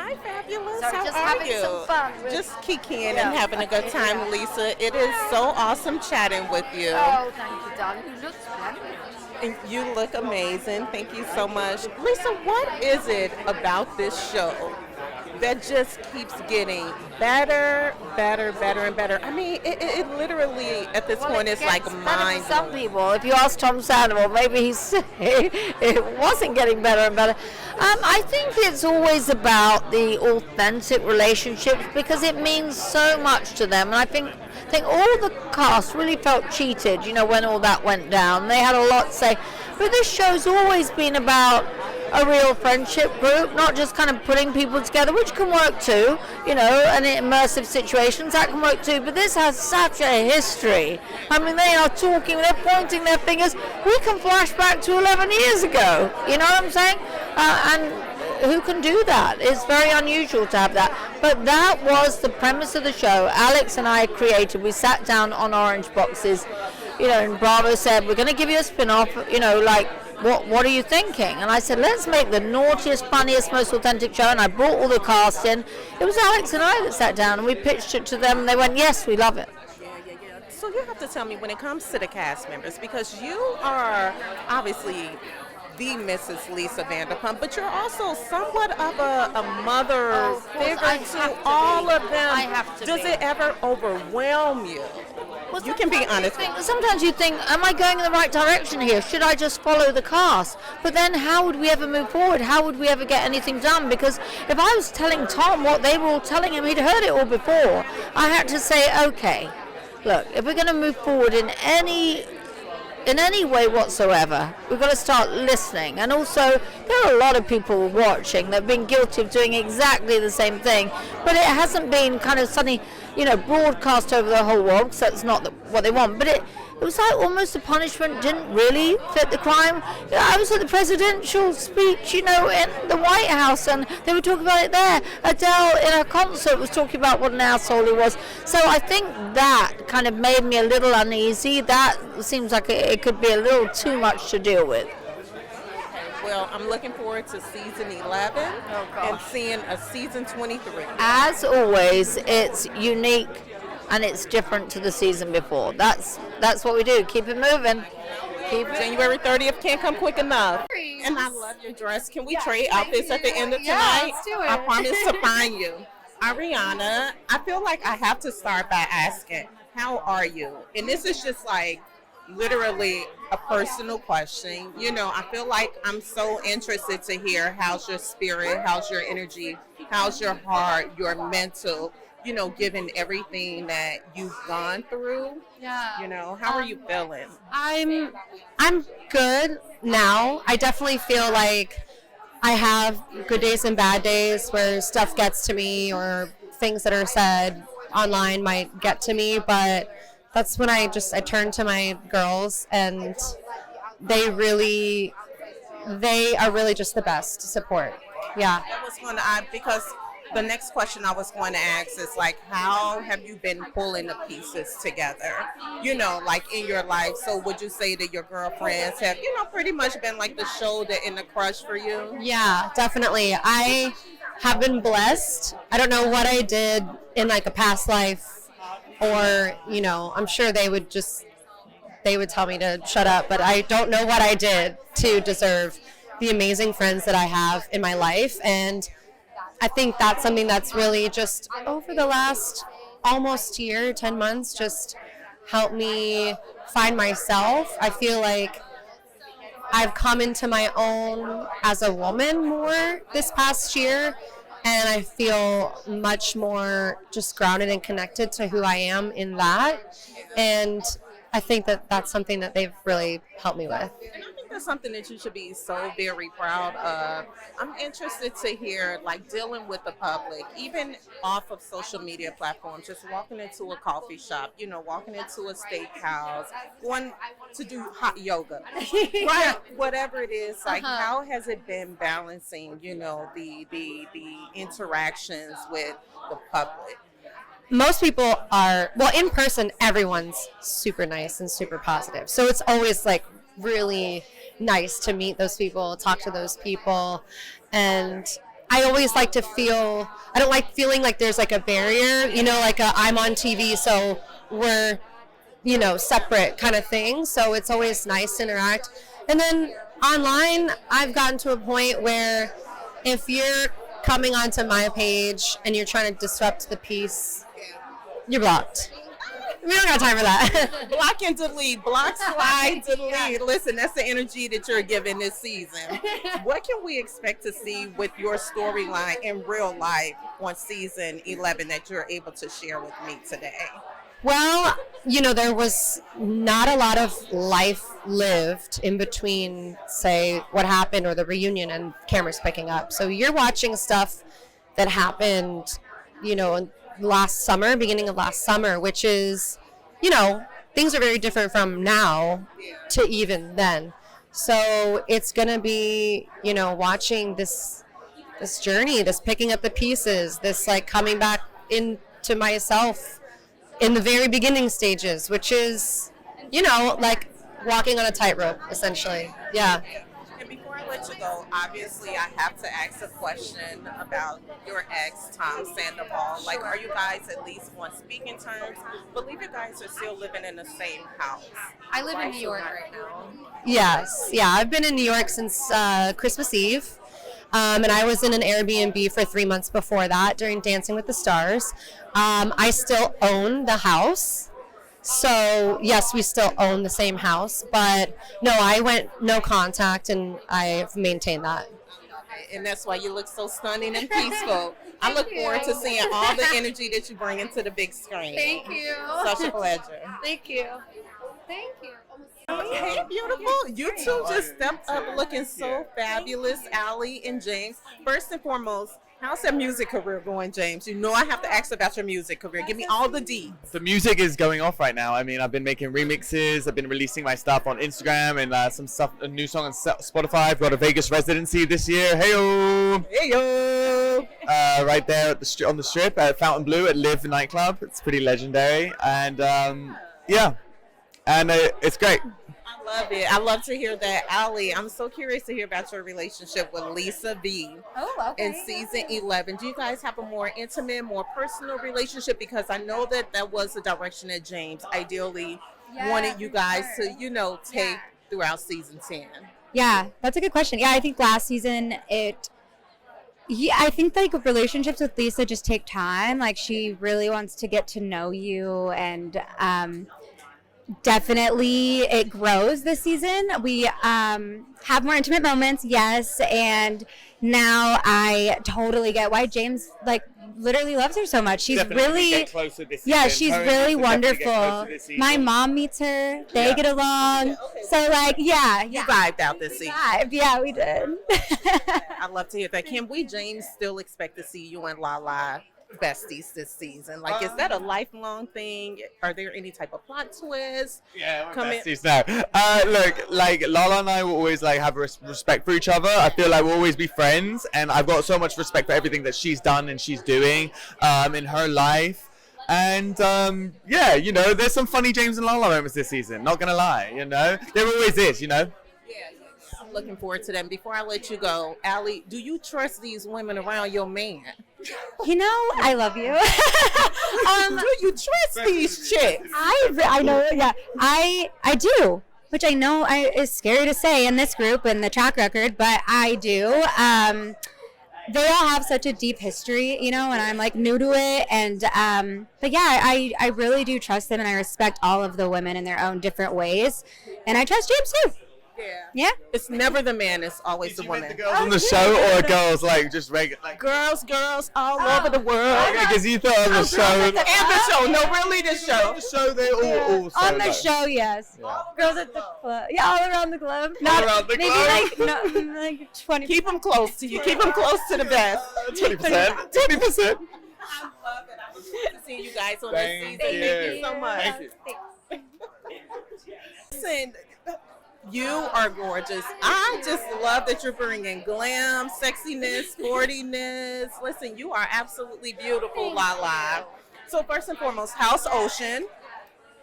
Hi, fabulous. So How just are having you? some fun. Just kikiing and having a good time, Lisa. It is so awesome chatting with you. Oh, thank you, darling. You look splendid. And you look amazing. Thank you so much. Lisa, what is it about this show that just keeps getting better, and better? I mean, it literally, at this point, is like mind Some blowing. people, if you ask Tom Sandoval, maybe he'd say it wasn't getting better and better. I think it's always about the authentic relationships because it means so much to them. And I think all the cast really felt cheated, when all that went down. They had a lot to say. But this show's always been about a real friendship group, not just kind of putting people together, which can work too, and in immersive situations, that can work too. But this has such a history. I mean, they are talking, they're pointing their fingers. We can flash back to 11 years ago, you know what I'm saying? And who can do that? It's very unusual to have that. But that was the premise of the show. Alex and I created, we sat down on orange boxes, and Bravo said, we're going to give you a spin-off, what are you thinking? And I said, let's make the naughtiest, funniest, most authentic show. And I brought all the cast in. It was Alex and I that sat down and we pitched it to them and they went, yes, we love it. Yeah. So you have to tell me when it comes to the cast members, because you are obviously the Mrs. Lisa Vanderpump, but you're also somewhat of a mother figure to all of them. I have to Does be. it ever overwhelm you? Well, You can be honest. Sometimes you think, am I going in the right direction here? Should I just follow the cast? But then how would we ever move forward? How would we ever get anything done? Because if I was telling Tom what they were all telling him, he'd heard it all before. I had to say, okay, look, if we're going to move forward in any way whatsoever, we've got to start listening. And also, there are a lot of people watching that have been guilty of doing exactly the same thing, but it hasn't been kind of suddenly, broadcast over the whole world, because that's not what they want. But it was like almost the punishment didn't really fit the crime. I was at the presidential speech, in the White House, and they were talking about it there. Adele, in her concert, was talking about what an asshole he was. So I think that kind of made me a little uneasy. That seems like it could be a little too much to deal with. Well, I'm looking forward to season 11 and seeing a season 23. As always, it's unique and it's different to the season before. That's what we do. Keep it moving. January 30th can't come quick enough. And I love your dress. Can we trade outfits at the end of tonight? Yeah, let's do it. I promise to find you. Ariana, I feel like I have to start by asking, how are you? And this is just like literally a personal question. I feel like I'm so interested to hear how's your spirit, how's your energy, how's your heart, your mental, given everything that you've gone through. Yeah. How are you feeling? I'm good now. I definitely feel like I have good days and bad days where stuff gets to me or things that are said online might get to me, but that's when I turn to my girls, and they are really just the best support. Yeah. That was going to because the next question I was going to ask is how have you been pulling the pieces together, like in your life? So would you say that your girlfriends have, pretty much been like the shoulder and the crush for you? Yeah, definitely. I have been blessed. I don't know what I did in a past life, or, I'm sure they would tell me to shut up, but I don't know what I did to deserve the amazing friends that I have in my life. And I think that's something that's really just over the last almost year, 10 months, just helped me find myself. I feel like I've come into my own as a woman more this past year, and I feel much more just grounded and connected to who I am in that. And I think that that's something that they've really helped me with. And I think that's something that you should be so very proud of. I'm interested to hear, dealing with the public, even off of social media platforms, just walking into a coffee shop, walking into a steakhouse, going to do hot yoga, right? Whatever it is, how has it been balancing, the interactions with the public? Most people are, in person, everyone's super nice and super positive. So it's always really nice to meet those people, talk to those people. And I always like to feel, I don't like feeling like there's like a barrier, you know, like I'm on TV, so we're, you know, separate kind of thing. So it's always nice to interact. And then online, I've gotten to a point where if you're coming onto my page and you're trying to disrupt the piece, you're blocked. We don't got time for that. Block and delete, block, slide, delete. Listen, that's the energy that you're giving this season. What can we expect to see with your storyline in real life on season 11 that you're able to share with me today? Well, you know, there was not a lot of life lived in between, say, what happened or the reunion and cameras picking up. So you're watching stuff that happened, you know, last summer, beginning of last summer, which is, you know, things are very different from now to even then. So it's going to be, you know, watching this journey, this picking up the pieces, this like coming back into myself in the very beginning stages, which is, you know, like walking on a tightrope, essentially. Yeah. And before I let you go, obviously I have to ask a question about your ex, Tom Sandoval. Like, are you guys at least on speaking terms? I believe you guys are still living in the same house. I live in New York right now. Yes. Yeah, I've been in New York since Christmas Eve. And I was in an Airbnb for 3 months before that during Dancing with the Stars. I still own the house. So, yes, we still own the same house. But, no, I went no contact, and I've maintained that. And that's why you look so stunning and peaceful. I look forward to seeing all the energy that you bring into the big screen. Thank you. Such a pleasure. Thank you. Thank you. Hey, beautiful. You two just stepped up looking so fabulous, Allie and James. First and foremost, how's that music career going, James? You know I have to ask about your music career. Give me all the deets. The music is going off right now. I mean, I've been making remixes. I've been releasing my stuff on Instagram and some stuff, a new song on Spotify. I've got a Vegas residency this year. Hey-o! Hey-yo! Right there at on the strip at Fountain Blue at Live nightclub. It's pretty legendary. And yeah, and it's great. I love it. I love to hear that. Allie, I'm so curious to hear about your relationship with Lisa V in season 11. Do you guys have a more intimate, more personal relationship? Because I know that was the direction that James ideally wanted you guys to, you know, take throughout season 10. Yeah, that's a good question. Yeah, I think last season I think like relationships with Lisa just take time. Like she really wants to get to know you, and definitely it grows this season. We have more intimate moments, yes, and now I totally get why James like literally loves her so much. She's Definitely really get closer this yeah, season. she's Her and really Lisa definitely get wonderful. closer this season. My mom meets her, they get along. So like You yeah. vibed out this season. Yeah, we did. I'd love to hear that. Can we, James, still expect to see you and Lala besties this season? Like, is that a lifelong thing? Are there any type of plot twists? Yeah, we're Come in- besties now. Look, like Lala and I will always like have respect for each other. I feel like we'll always be friends, and I've got so much respect for everything that she's done and she's doing in her life. And yeah, you know, there's some funny James and Lala moments this season. Not gonna lie, you know, there always is, you know. I'm looking forward to them. Before I let you go, Allie, do you trust these women around your man? You know, I love you. Do you trust these chicks? I know, yeah, I do, which I know is scary to say in this group and the track record, but I do. They all have such a deep history, you know, and I'm like new to it, and but yeah, I really do trust them, and I respect all of the women in their own different ways, and I trust James too. Yeah. It's never the man, it's always the woman. The girls on the show, or girls like just regular? Like, Girls all over the world. okay, because you thought on the show. And the show. No, really the show. On the show, they all On the show, yes. Yeah. Girls at the club. Yeah, all around the globe. All around the maybe globe. like no, like 20. Keep them close to you. Keep them close to the best. 20%. 20%. Seeing you guys on Thank this season. you. Thank you so much. Thank you. Listen, you are gorgeous. I just love that you're bringing glam, sexiness, sportiness. Listen, you are absolutely beautiful, Lala. So first and foremost, how's Ocean?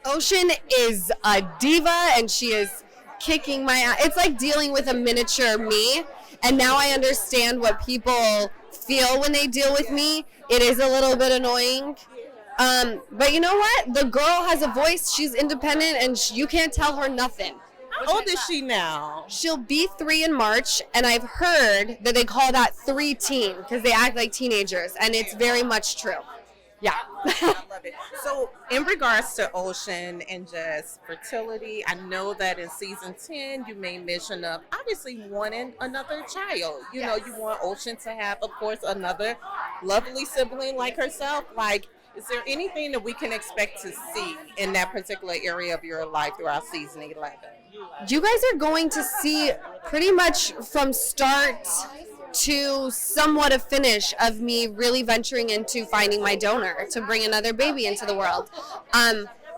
Ocean is a diva, and she is kicking my ass. It's like dealing with a miniature me. And now I understand what people feel when they deal with me. It is a little bit annoying. But you know what? The girl has a voice. She's independent, and you can't tell her nothing. How old is she now? She'll be 3 in March, and I've heard that they call that 3-teen because they act like teenagers, and it's very much true. Yeah. I love it. So, in regards to Ocean and just fertility, I know that in season 10 you made mention of obviously wanting another child. You know, you want Ocean to have, of course, another lovely sibling like herself. Like, is there anything that we can expect to see in that particular area of your life throughout season 11? You guys are going to see pretty much from start to somewhat a finish of me really venturing into finding my donor to bring another baby into the world.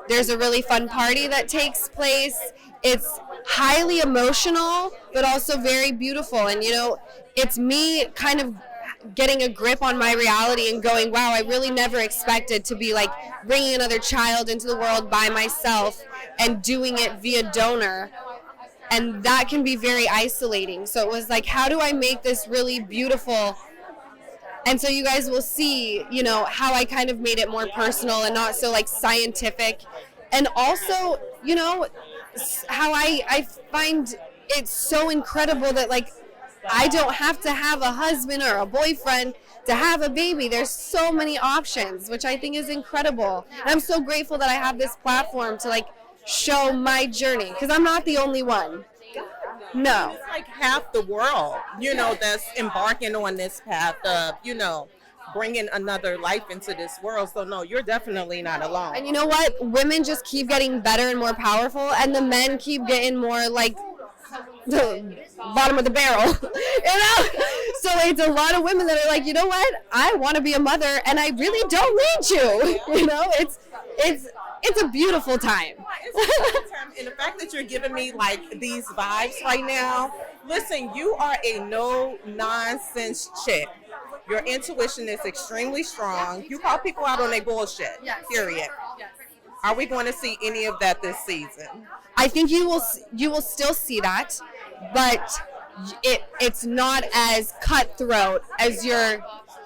There's a really fun party that takes place. It's highly emotional, but also very beautiful. And, you know, it's me kind of getting a grip on my reality and going, wow, I really never expected to be like bringing another child into the world by myself and doing it via donor. And that can be very isolating. So it was like, how do I make this really beautiful? And so you guys will see, you know, how I kind of made it more personal and not so like scientific. And also, you know, how I find it so incredible that like I don't have to have a husband or a boyfriend to have a baby. There's so many options, which I think is incredible. And I'm so grateful that I have this platform to like show my journey, because I'm not the only one. No. It's like half the world, you know, that's embarking on this path of, you know, bringing another life into this world. So no, you're definitely not alone. And you know what? Women just keep getting better and more powerful, and the men keep getting more like the bottom of the barrel. You know? So it's a lot of women that are like, you know what? I want to be a mother, and I really don't need you. You know, it's a beautiful time. And the fact that you're giving me like these vibes right now, listen, you are a no nonsense chick. Your intuition is extremely strong. You call people out on their bullshit. Period. Are we going to see any of that this season? I think you will still see that, but it's not as cutthroat as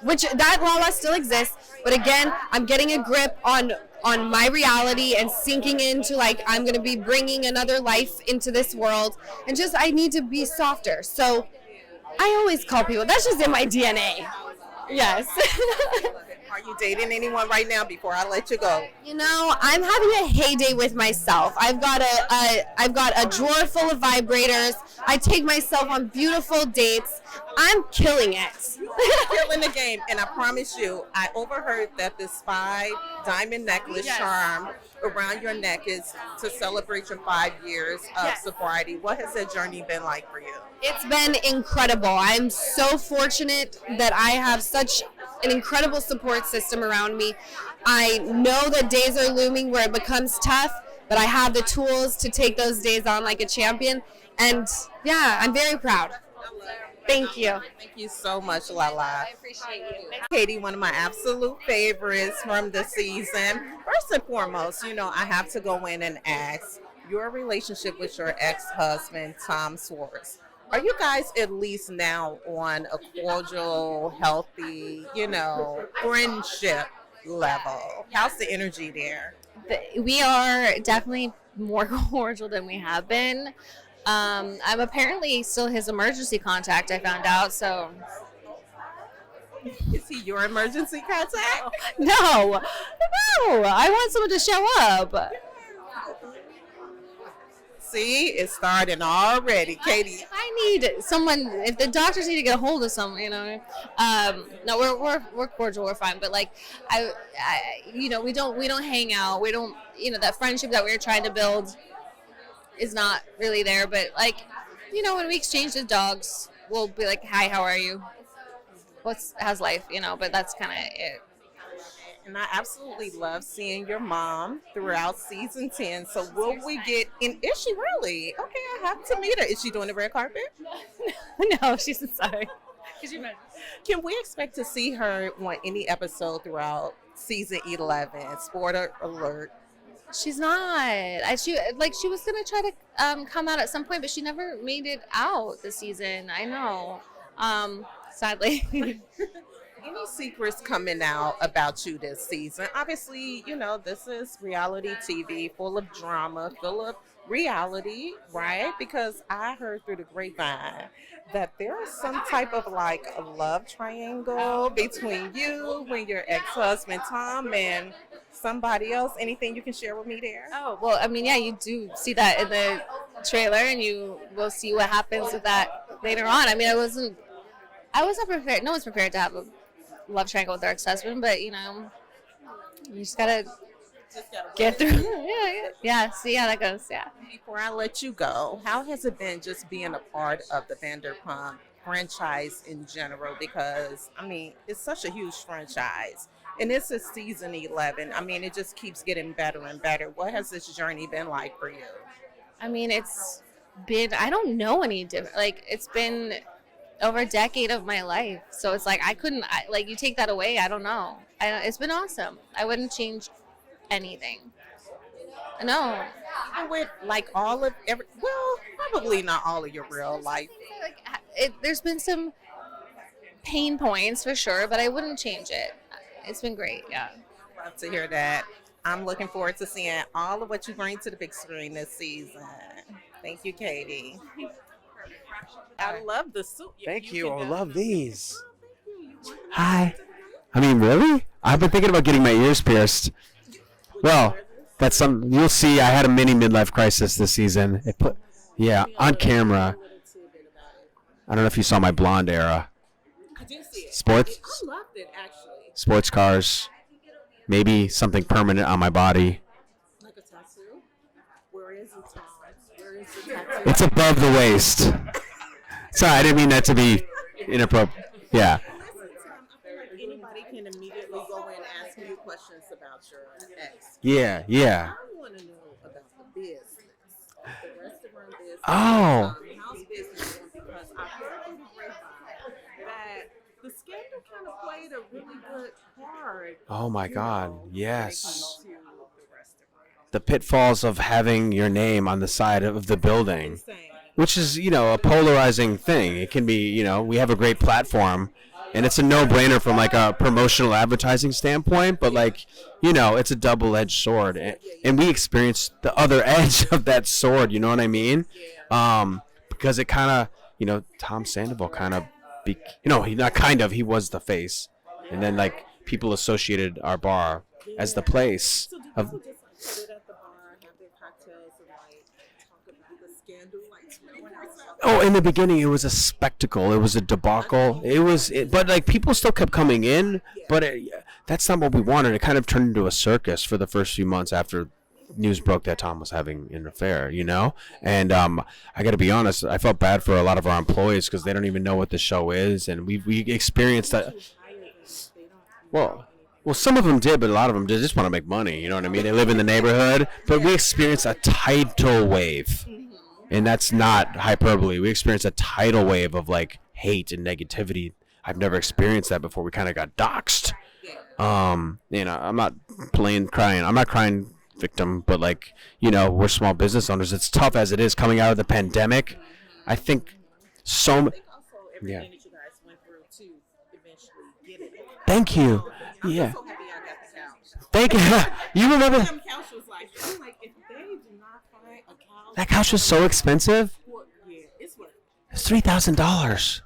which that Lala still exists. But again, I'm getting a grip on my reality and sinking into like I'm going to be bringing another life into this world, and just I need to be softer. So I always call people, that's just in my DNA. Yes. Are you dating anyone right now before I let you go? You know, I'm having a heyday with myself. I've got a drawer full of vibrators. I take myself on beautiful dates. I'm killing it. Killing the game. And I promise you, I overheard that this 5 diamond necklace charm around your neck is to celebrate your 5 years of sobriety. What has that journey been like for you? It's been incredible. I'm so fortunate that I have such an incredible support system around me. I know that days are looming where it becomes tough, but I have the tools to take those days on like a champion. And yeah, I'm very proud. Thank you. Thank you so much, Lala. I appreciate you. Katie, one of my absolute favorites from the season. First and foremost, you know, I have to go in and ask your relationship with your ex-husband, Tom Schwartz. Are you guys at least now on a cordial, healthy, you know, friendship level? How's the energy there? We are definitely more cordial than we have been. I'm apparently still his emergency contact, I found out, so. Is he your emergency contact? No, I want someone to show up. See, it's starting already, Katie. I need someone. If the doctors need to get a hold of someone, you know. No, we're cordial, we're fine. But like, I you know, we don't hang out. We don't, you know, that friendship that we were trying to build is not really there. But like, you know, when we exchange the dogs, we'll be like, hi, how are you? How's life? You know. But that's kind of it. And I absolutely love seeing your mom throughout season 10. So will we get in? Is she really? Okay, I have to meet her. Is she doing the red carpet? No, she's sorry. Can we expect to see her on any episode throughout season 11? Spoiler alert. She's not. She was gonna try to come out at some point, but she never made it out this season. I know. Sadly. Any secrets coming out about you this season? Obviously, this is reality TV, full of drama, full of reality, right? Because I heard through the grapevine that there is some type of like a love triangle between you and your ex-husband Tom and somebody else. Anything you can share with me there? Oh, well, I mean, yeah, you do see that in the trailer, and you will see what happens with that later on. I mean, I wasn't prepared. No one's prepared to have a love triangle with their ex-husband, but you just gotta get through. Yeah. See how that goes. Yeah. Before I let you go, how has it been just being a part of the Vanderpump franchise in general? Because I mean, it's such a huge franchise, and this is season 11. I mean, it just keeps getting better and better. What has this journey been like for you? I mean, it's been, I don't know any different. Like, it's been over a decade of my life. So it's like, you take that away, I don't know. It's been awesome. I wouldn't change anything. No. Even with like probably not all of your real life. There's been some pain points for sure, but I wouldn't change it. It's been great, yeah. Love to hear that. I'm looking forward to seeing all of what you bring to the big screen this season. Thank you, Katie. I love the suit. Thank you. I love these. Hi. I mean, really? I've been thinking about getting my ears pierced. Well, that's you'll see. I had a mini midlife crisis this season. On camera. I don't know if you saw my blonde era. I did see it. Sports. I loved it, actually. Sports cars. Maybe something permanent on my body. Like a tattoo? Where is it? Where is the tattoo? It's above the waist. Sorry, I didn't mean that to be inappropriate. Yeah. Anybody can immediately go in and ask you questions about your ex. Yeah. I want to know about the business, the restaurant business. Oh. House business, because I heard through the grapevine that the scandal kind of played a really good part. Oh my God. Yes. To the restaurant. The pitfalls of having your name on the side of the building. Which is, a polarizing thing. It can be, we have a great platform, and it's a no-brainer from like a promotional advertising standpoint, but like, it's a double-edged sword, and we experienced the other edge of that sword, you know what I mean? Because it kind of, Tom Sandoval kind of, he was the face, and then like people associated our bar as the place of. Oh, in the beginning, it was a spectacle. It was a debacle. But like people still kept coming in. But that's not what we wanted. It kind of turned into a circus for the first few months after news broke that Tom was having an affair. And I got to be honest, I felt bad for a lot of our employees because they don't even know what the show is, and we experienced that. Well, some of them did, but a lot of them just want to make money. You know what I mean? They live in the neighborhood, but we experienced a tidal wave. And that's not hyperbole. We experienced a tidal wave of like hate and negativity. I've never experienced that before. We kind of got doxxed. I'm not crying. I'm not crying victim, but like, we're small business owners. It's tough as it is coming out of the pandemic. I think so. Yeah. Thank you. Yeah. Thank you. You remember? That couch was so expensive. It's $3,000.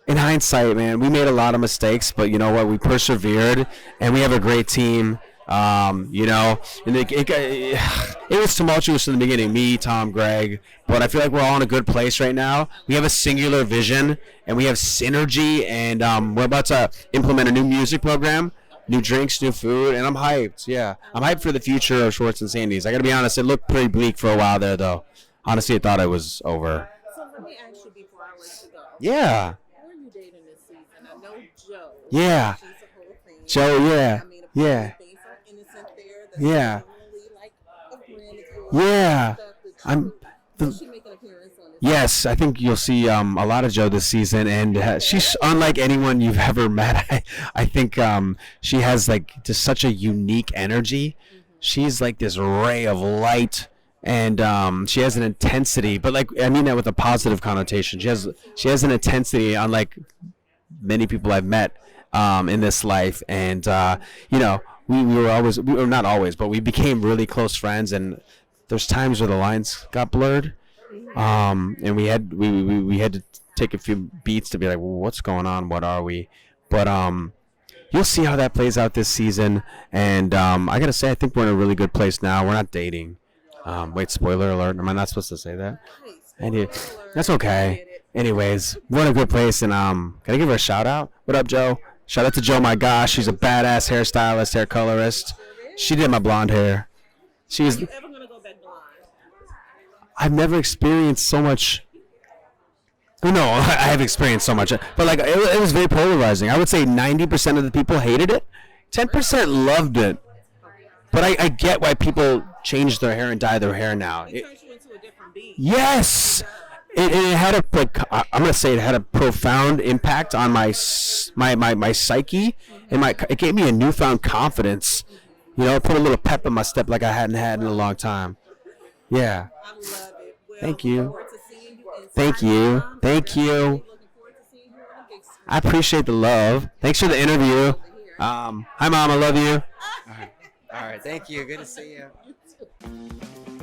In hindsight, man, we made a lot of mistakes, but you know what? We persevered, and we have a great team. And it was tumultuous in the beginning. Me, Tom, Greg, but I feel like we're all in a good place right now. We have a singular vision, and we have synergy, and we're about to implement a new music program. New drinks, new food, and I'm hyped. Yeah, I'm hyped for the future of Schwartz and Sandy's. I gotta be honest, it looked pretty bleak for a while there, though. Honestly, I thought it was over. So let me ask you before I let you go. Yeah. Who are you dating this season? I know Joe. Yeah. She's a whole thing. Joe, yeah. I mean, yeah. Things are innocent there. Yeah. Like a friend, yeah. Does she make an appearance on this? Yes, I think you'll see a lot of Joe this season, and she's unlike anyone you've ever met. I think she has like just such a unique energy, she's like this ray of light, and she has an intensity, but like I mean that with a positive connotation. She has an intensity unlike many people I've met in this life, and you know, we were not always, but we became really close friends, and there's times where the lines got blurred, and we had to take a few beats to be like, well, what's going on? What are we? But you'll see how that plays out this season, and I gotta say, I think we're in a really good place now. We're not dating. Wait, spoiler alert. Am I not supposed to say that? That's okay. Anyways, we're in a good place, and can I give her a shout out? What up, Joe? Shout out to Joe. My gosh, she's a badass hairstylist, hair colorist. She did my blonde hair. She's. I've never experienced so much. No, I have experienced so much, but like it was very polarizing. I would say 90% of the people hated it, 10% loved it. But I get why people change their hair and dye their hair now. It turns you into a different being. Yes, it had a like I'm gonna say it had a profound impact on my psyche, and it gave me a newfound confidence. You know, put a little pep in my step like I hadn't had in a long time. Yeah. I love it. Well, Thank you. look forward to seeing you inside Thank you. Prom. Thank you. Looking forward to seeing you on the big screen. I appreciate the love. Thanks for the interview. Hi, Mom. I love you. All right. Thank you. Good to see you.